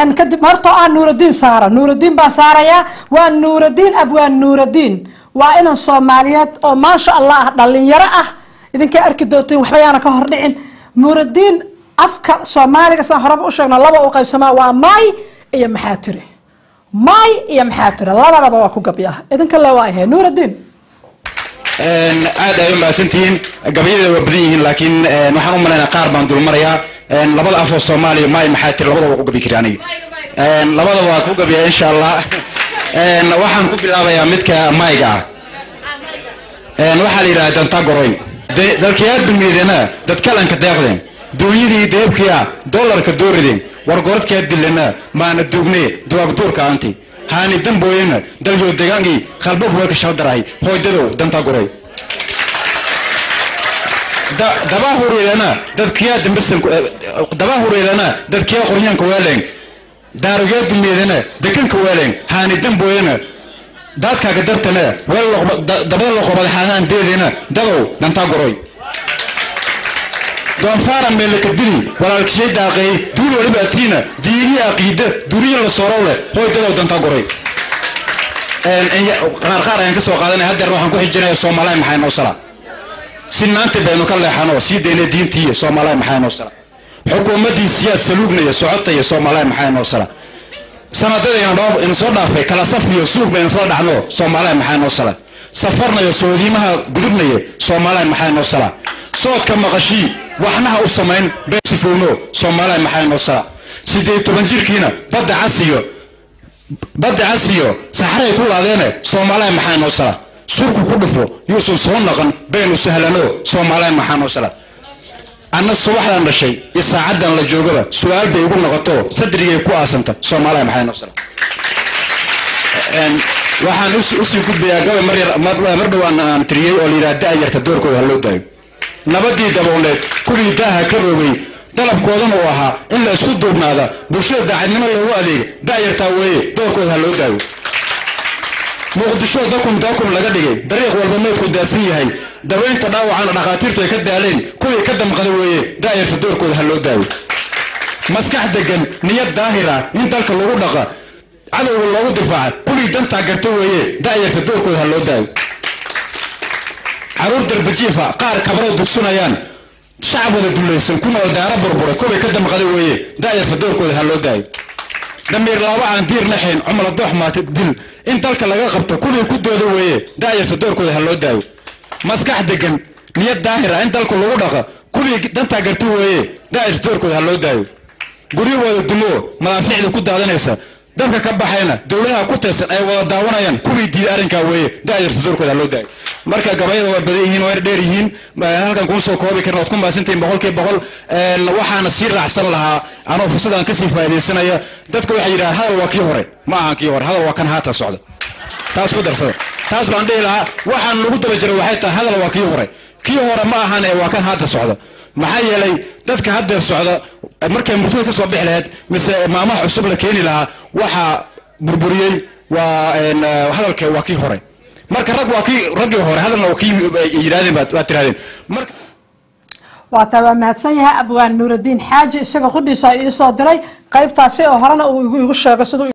ان كدب مرتو نور الدين ساره نور الدين با ساريا ونور الدين ابوان نور الدين وان الصوماليات او ما شاء الله دلينيره اذن كا اركي دوتين waxbayana ka hor dhicin نور الدين afka Soomaaliga san horaba u sheegna laba u qaybsama waa may iyo maxaatire may iyo maxaatire labadaba waa ku gabyaa idan kale waa ahay نور الدين aad ay ma santiin gabayada waa badan yihiin laakiin waxaan u maleynaa qaar baan dul maraya labada af oo Soomaaliya may maxaatir labada waa ku gabi karaan labada waa ku gabiyaa insha Allah waxaan ku bilaabayaa midka mayga waxa la yiraahdaa danta goroy dalkiyada dunyadana dad kalanka deeqdeen dunyadii deebkiya dollarka doorideen war goradka dilana maana duugnay duwag duurka anti haani damboyena dalyo deegaanki qalbab way ka shaldarahay hooydado danta goroy daba horeedana dadkiya dambisan daba horeedana dadkiya qoryaanka weeleen daarogeed dunyadana dekanka weeleen haani damboyena dadka ka dartana weel dabada loo qabay xahaan deedina dadow danta goroy doon faaran meel ka dili walaalkii daaqay duul waliba atiina diini aqeeda duriye la soorowle hooydado danta goroy qaar aan ka soo qaadanay hadda waxaan ku xijinay Soomaaliya maxay noo sala sinaanta baynu ka leexano sii deena diintii Soomaaliya maxay noo sala xukuumadii siyaasad saluugnayo socotay Soomaaliya maxay noo sala sanadada in soo dhaafay kala safiyo suuq baynu soo dhaxno Soomaaliya maxay noo sala safarnayo soodiimaha gudubnayo Soomaaliya maxay noo sala soodka maqashii waxnaha u sameyn beesifuuno Soomaaliya maxay noo sala 18 jirkiina badda asiyo saxray ku laadeena Soomaaliya maxay noo sala surku ku dhufo yuusan soo naqan baynu sahlano Soomaaliya maxay noo sala أنا الصباح أنا شيء يساعدنا على جوجبة سؤال بيقول نقطة صدري يكون أسنت سومالي محين نفسنا وحن أسي كود بيجاوب مرة وأنا تريه أولي رداء يرتدور كل هاللو دايم نبدي دبولة كل ده كروي طلب كودن وها إلا سود بنادا بشر ده عندنا اللي هو عليه ده يرتوي دور كل هاللو دايم مقدشوا داكم لقديه دريق والبنات كود داسية هاي داوين تداو عن رقاتيرتو يكد علين كل يكدم قدويه داير تدور كل هاللو داوي مسكح دقن نيات داهرة من تلك اللو دقا عدو والله دفاع كل يدنتا قرتويه داير تدور كل هاللو داوي عرور دربجيفة قار كبرو دكسونيان شعب ولا دوليسن كنا ودارا بربرة كل يكدم قدويه داير تدور كل هاللو داوي دمير لاوا عن دير نحين عمل الضوح ما تدل ان تلك لغا قبطو كل يكدو دويه داير تدور كل هاللو داوي مسكح دقن نيات داهرة انت الكل لو دقا كل دنتا قرتو ويه داير دوركود هاللو دايو غوري ودا دمو منافعد ku daadanaysa dabka ka baxayna dawladaha ku tirsan ay wada daawanayaan kulli diid arinka weeye daayir dowrkooda halo daay marka gabayada waa badan yihiin way dheer yihiin halkan ku soo koobi karno ku maasantiin boqol waxaana si raacsan lahaa anoo fursadan ka sii faa'iideysanaya dadku waxay yiraahdaan hadal waa kii hore ma ahan kii hore hadal waa kan haata socda taas ku darsada taas baan dheelaa waxaan lagu daba jiray waxay tahay hadal waa kii hore ma ahan ee waa kan haata socda maxay yeelay dadka hadda socda markay murtida ka soo bixi lahayd mise maamaha cusub la keeni lahaa waxa burburiyay waa hadalka waa kii hore marka ragii hore hadalna waa kii yiraahdeen baad tiraadeen marka waa taa mahadsan yahay abwaan Nuur الدين xaaji isaga qudhiisa ay soo diray qaybtaasi oo horena uu igu sheegay sidoo